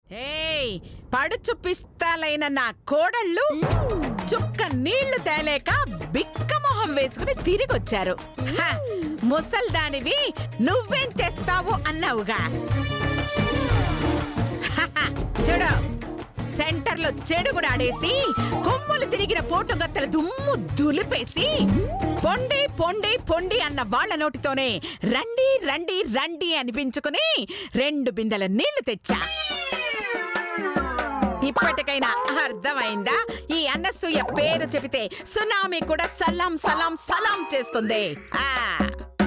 ఏయ్ పడుచు పిస్తాలైన నా కోడళ్ళు చుక్క నీళ్లు తేలేక బిక్క మొహం వేసుకుని తిరిగొచ్చారు. ముసల్దానివి నువ్వేం తెస్తావు అన్నావుగా. చూడు, సెంటర్లో చెడుగుడు ఆడేసి కొమ్ములు తిరిగిన పోటుగత్తల దుమ్ము దులిపేసి పొండి పొండి పొండి అన్న వాళ్ళ నోటితోనే రండి రండి రండి అనిపించుకుని 2 బిందెల నీళ్లు తెచ్చా. ఇప్పటికైనా అర్థమైందా? ఈ అన్నసూయ పేరు చెబితే సునామీ కూడా సలాం సలాం సలాం చేస్తుంది.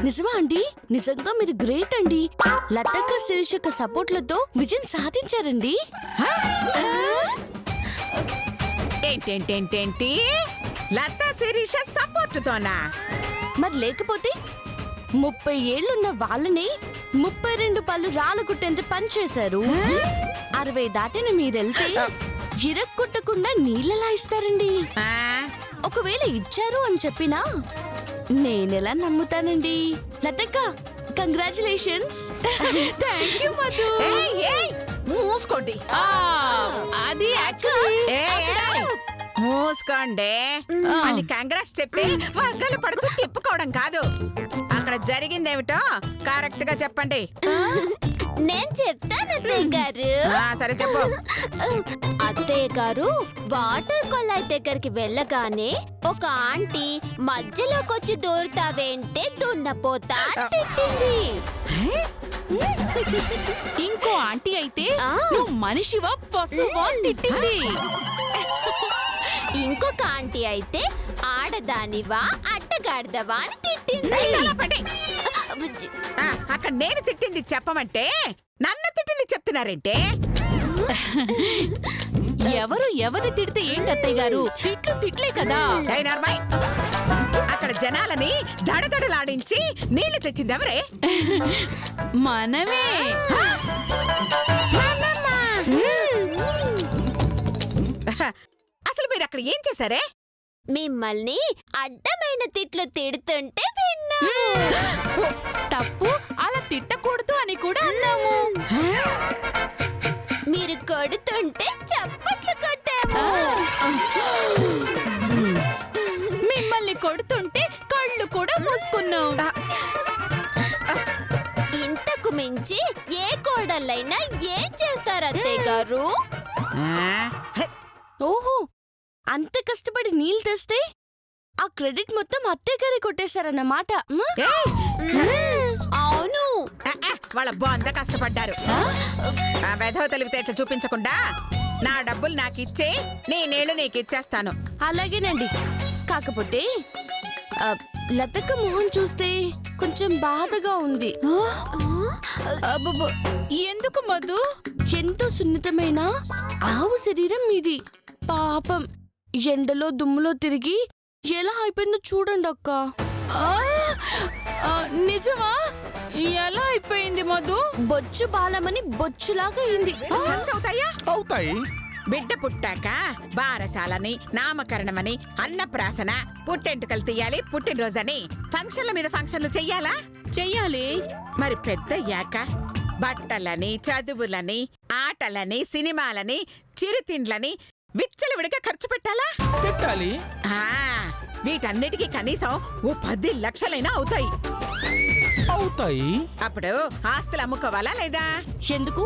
నిజమా అండి? నిజంగా మీరు గ్రేట్ అండి. లతక్క శిరీషక్క సపోర్ట్లతో విజయం సాధించారండి. ఏంటేంటేంటేంటి? లతా శిరీష సపోర్టుతోనా? మరి లేకపోతే 30 ఏళ్లున్న వాళ్ళని 32 పళ్ళు రాళ్ళగుట్టేంత పని చేశారు. 60 దాటిన మీరెళ్తే ఇరక్కొట్టకుండా నీళ్ళలా ఇస్తారండి. ఒకవేళ ఇచ్చారు అని చెప్పినా నేనెలా నమ్ముతానండి? లతక్క, కంగ్రాచులేషన్స్. థాంక్యూ మధు. మూసుకోండి. అది యాక్చువల్లీ మూసుకోండి. అది కంగ్రాట్స్ చెప్పి వర్గాలు పడుతూ తిప్పుకోవడం కాదు. అక్కడ జరిగిందేమిటో కరెక్ట్ గా చెప్పండి. నేను చెప్తాను అత్తయ్య గారు. సరే చెప్పు. అత్తయ్య గారు వాటర్ కొలాయి దగ్గరికి వెళ్ళగానే ఒక ఆంటీ మధ్యలోకొచ్చి దూరుతావేంటే దున్నపోతా తిట్టింది. ఇంకో ఆంటీ అయితే నువ్వు మనిషివా పశువా తిట్టింది. ఇంకొక ఆంటీ అయితే ఆడదానివా అడ్డగాడదవా అని తిట్టింది. అక్కడ నేను తిట్టింది చెప్పమంటే నన్ను తిట్టింది చెప్తున్నారంటే? ఎవరు తిడితే ఏంటి అత్తయ్య గారు? తిట్లే కదా. అక్కడ జనాలని దడదడలాడించి నీళ్లు తెచ్చింది ఎవరే? మనమే. అసలు మీరు అక్కడ ఏం చేశారే? మిమ్మల్ని అడ్డమైన తిట్లు తిడుతుంటే విన్నాము. తప్పు, అలా తిట్టకూడదు అని కూడా అన్నాము. మీరు కొడుతుంటే చప్పట్లు కొట్టాము. మిమ్మల్ని కొడుతుంటే కళ్ళు కూడా మూసుకున్నాం. ఇంతకు మించి ఏ కోడళ్ళైనా ఏం చేస్తారు అత్తయ్య గారు? ఓహో, అంత కష్టపడి నీళ్ళు తెస్తే ఆ క్రెడిట్ మొత్తం అత్తయ్య గారి కొట్టేశారన్నమాట. అవును, వాళ్ళ బాంద కష్టపడ్డారు. వెధవ తెలివితేటలు చూపించకుండా నా డబ్బులు నాకు ఇచ్చే నీ నీళ్లు నీకు ఇచ్చేస్తాను. అలాగేనండి. కాకపోతే లతక్క మొహం చూస్తే కొంచెం బాధగా ఉంది. ఎందుకు మధు? ఎంతో సున్నితమైన ఆవు శరీరం మీది. పాపం ఎండలో దుమ్ములో తిరిగి ఎలా అయిపోయిందో చూడండి అక్క. నిజమా? ఎలా అయిపోయింది మధు? బొచ్చు బాలమని బొచ్చులాగా అయింది. అవుతాయి. బిడ్డ పుట్టాక బారసాలని, నామకరణమని, అన్నప్రాసన, పుట్టెంటుకలు తీయాలి, పుట్టినరోజని ఫంక్షన్ల మీద ఫంక్షన్లు చెయ్యాలా? చెయ్యాలి. మరి పెద్దయ్యాక బట్టలని, చదువులని, ఆటలని, సినిమాలని, చిరుతిండ్లని విచ్చలవిడిగా ఖర్చు పెట్టాలా? పెట్టాలి. వీటన్నిటికీ కనీసం ఓ 10 లక్షలైనా అవుతాయి. అప్పుడు ఆస్తులు అమ్ముకోవాలా లేదా? ఎందుకు?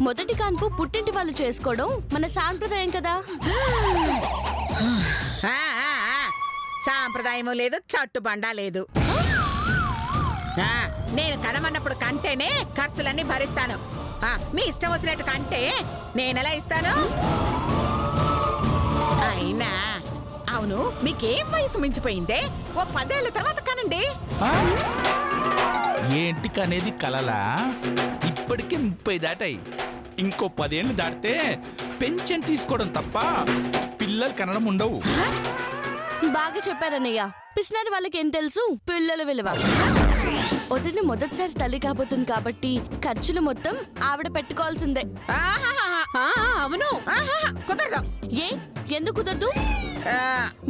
మొదటి కాన్పు పుట్టింటి వాళ్ళు చేసుకోవడం మన సాంప్రదాయం కదా. సాంప్రదాయము లేదు, చట్టుబండా లేదు. నేను కనమన్నప్పుడు కంటేనే ఖర్చులన్నీ భరిస్తాను. మీ ఇష్టం వచ్చినట్టు కంటే నేనెలా ఇస్తాను? అయినా అవును, మీకేం వయసు మించిపోయిందే? ఓ 10 ఏళ్ల తర్వాత కనండి. ఏంటి కనేది కలలా? ఇప్పటికే 30 దాటాయి. ఇంకో 10 ఏళ్ళు దాటితే పెన్షన్ తీసుకోవడం తప్ప పిల్లలు కనడం ఉండవు. బాగా చెప్పారన్నయ్య. పిసినారి వాళ్ళకి ఏం తెలుసు పిల్లల విలువ. వదిన మొదటిసారి తల్లి కాబోతుంది కాబట్టి ఖర్చులు మొత్తం ఆవిడ పెట్టుకోవాల్సిందే. అవును, కుదరదు. ఏ ఎందుకు కుదరదు?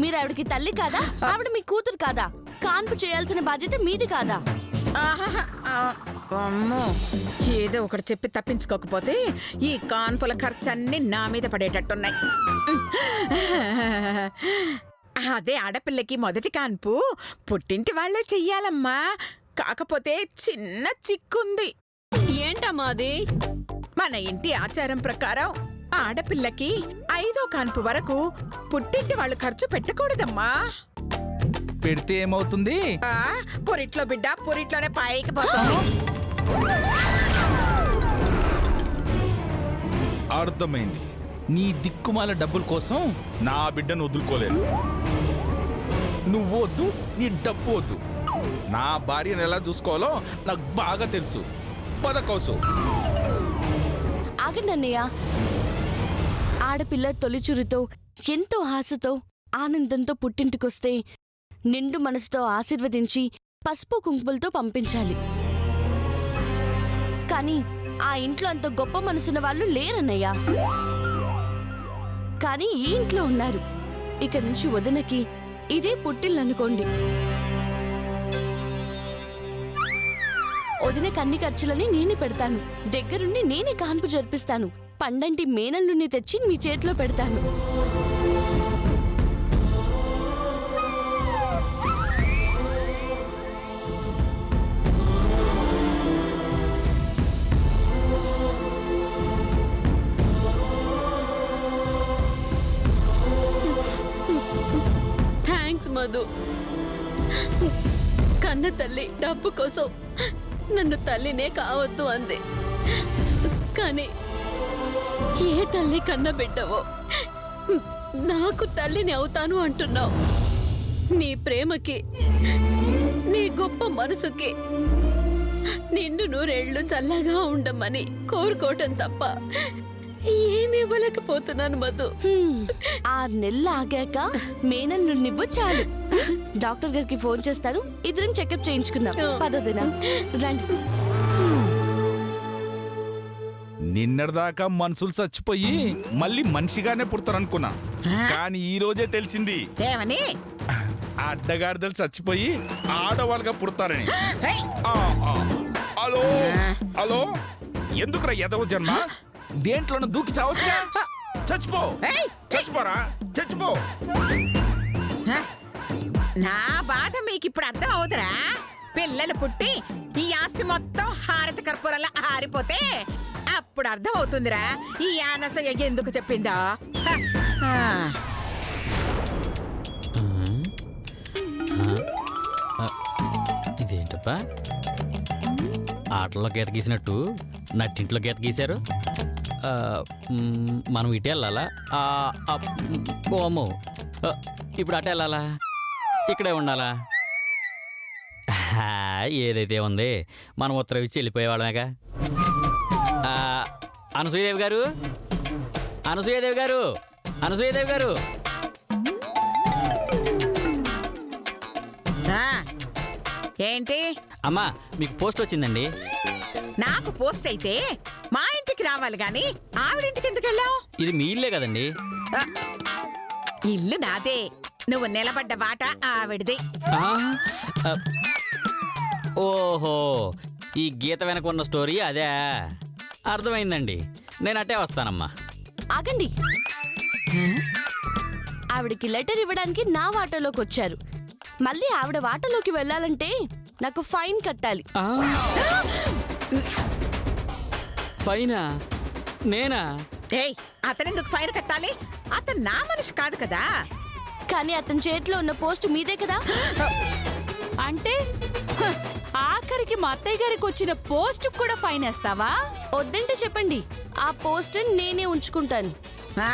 మీరు ఆవిడకి తల్లి కాదా? ఆవిడ మీ కూతురు కాదా? కాన్పు చేయాల్సిన బాధ్యత మీది కాదా? అమ్మో, ఏదో ఒకటి చెప్పి తప్పించుకోకపోతే ఈ కాన్పుల ఖర్చన్నీ నా మీద పడేటట్టున్నాయి. అదే ఆడపిల్లకి మొదటి కాన్పు పుట్టింటి వాళ్లే చెయ్యాలమ్మా. కాకపోతే చిన్న చిక్కుంది. ఏంటమ్మా అది? మన ఇంటి ఆచారం ప్రకారం ఆడపిల్లకి 5వ కాన్పు వరకు పుట్టింటి వాళ్ళు ఖర్చు పెట్టకూడదమ్మా. పెడితే ఏమవుతుంది? పొరిట్లో బిడ్డ పొరిట్లోనే పైకి పోతుంది. అర్థమైంది. నీ దిక్కుమాల డబ్బుల కోసం నా బిడ్డను వదులుకోలేను. నువ్వు వద్దు, నీ డబ్బు వద్దు. నా భార్యను ఎలా చూసుకోవాలో నాకు బాగా తెలుసు. పద కౌసు. ఆగండి అన్నయ్య. ఆడపిల్ల తొలిచురుతో ఎంతో ఆశతో ఆనందంతో పుట్టింటికొస్తే నిండు మనసుతో ఆశీర్వదించి పసుపు కుంకుమలతో పంపించాలి. కానీ ఆ ఇంట్లో అంత గొప్ప మనసున్న వాళ్ళు లేరన్నయ్య. కానీ ఈ ఇంట్లో ఉన్నారు. ఇక నుంచి వదినకి ఇదే పుట్టిల్లనుకోండి. వదినకి అన్ని ఖర్చులని నేనే పెడతాను. దగ్గరుండి నేనే కాన్పు జరిపిస్తాను. పండంటి మేనల్లుని తెచ్చి మీ చేతిలో పెడతాను. థ్యాంక్స్ మధు. కన్న తల్లి డబ్బు కోసం నన్ను తల్లినే కావద్దు అంది. కానీ ఏ తల్లి కన్న బిడ్డవో నాకు తల్లిని అవుతాను అంటున్నావు. నీ ప్రేమకి, నీ గొప్ప మనసుకి నిండు నూరేళ్లు చల్లగా ఉండమని కోరుకోవటం తప్ప ఏమీ ఇవ్వలేకపోతున్నాను మధు. 6 నెలలు ఆగాక మేనల్లునివ్వు చాలు. డాక్టర్ గారికి ఫోన్ చేస్తాను. ఇద్దరం చెకప్ చేయించుకుందాం. పదదిన రండి. నిన్నటిదాకా మనుషులు చచ్చిపోయి మళ్ళీ మనిషిగానే పుడతారనుకున్నా. కానీ ఈ రోజే తెలిసింది ఏమని? అడ్డగాడిదలు చచ్చిపోయి ఆడవాళ్ళుగా పుడతారని. ఏయ్! హలో హలో, ఎందుకురా ఎదవ జన్మ? దేంట్లోనూ దూకి చావచ్చుగా. చచ్చిపో, ఏయ్! చచ్చిపోరా, చచ్చిపో. నా బాధ మీకిప్పుడు అర్థం అవుతురా? పిల్లలు పుట్టి ఈ ఆస్తి మొత్తం హారతి కర్పూరంలా ఆరిపోతే అప్పుడు అర్థం అవుతుందిరా ఈ అనసూయ ఎందుకు చెప్పిందో. ఇదేంటప్పా, ఆటల్లో గీత గీసినట్టు నట్టింట్లో గీత గీశారు. మనం ఇటు వెళ్ళాలా? ఓ అమ్మో, ఇప్పుడు అటు వెళ్ళాలా? ఇక్కడే ఉండాలా? ఏదైతే ఉంది, మనం ఉత్తరం ఇచ్చి వెళ్ళిపోయేవాళ్ళమేగా. అనసూయదేవి గారు, అనసూయదేవి గారు, అనసూయదేవి గారు. ఏంటి? అమ్మా, మీకు పోస్ట్ వచ్చిందండి. నాకు పోస్ట్ అయితే మా ఇంటికి రావాలి గాని ఆవిడింటికి ఎందుకు వెళ్ళావు? ఇది మీ ఇల్లే కదండి. ఇల్లు నాదే, నువ్వు నిలబడ్డ బాట ఆవిడది. ఓహో, ఈ గీత వెనక ఉన్న స్టోరీ అదే. అర్థమైందండి. నేను అట్టే వస్తానమ్మా. ఆగండి. ఆవిడకి లెటర్ ఇవ్వడానికి నా వాటాలోకి వచ్చారు. మళ్ళీ ఆవిడ వాటాలోకి వెళ్ళాలంటే నాకు ఫైన్ కట్టాలి. ఫైనా? నేనా? ఏయ్, అతనెందుకు ఫైన్ కట్టాలి? అతను నా మనిషి కాదు కదా. కానీ అతని చేతిలో ఉన్న పోస్ట్ మీదే కదా. అంటే హ, ఆఖరికి మా అత్తయ్య గారికి వచ్చిన పోస్ట్ కూడా ఫైన్ వేస్తావా? వద్దంటే చెప్పండి, ఆ పోస్ట్ నేనే ఉంచుకుంటాను. ఆ,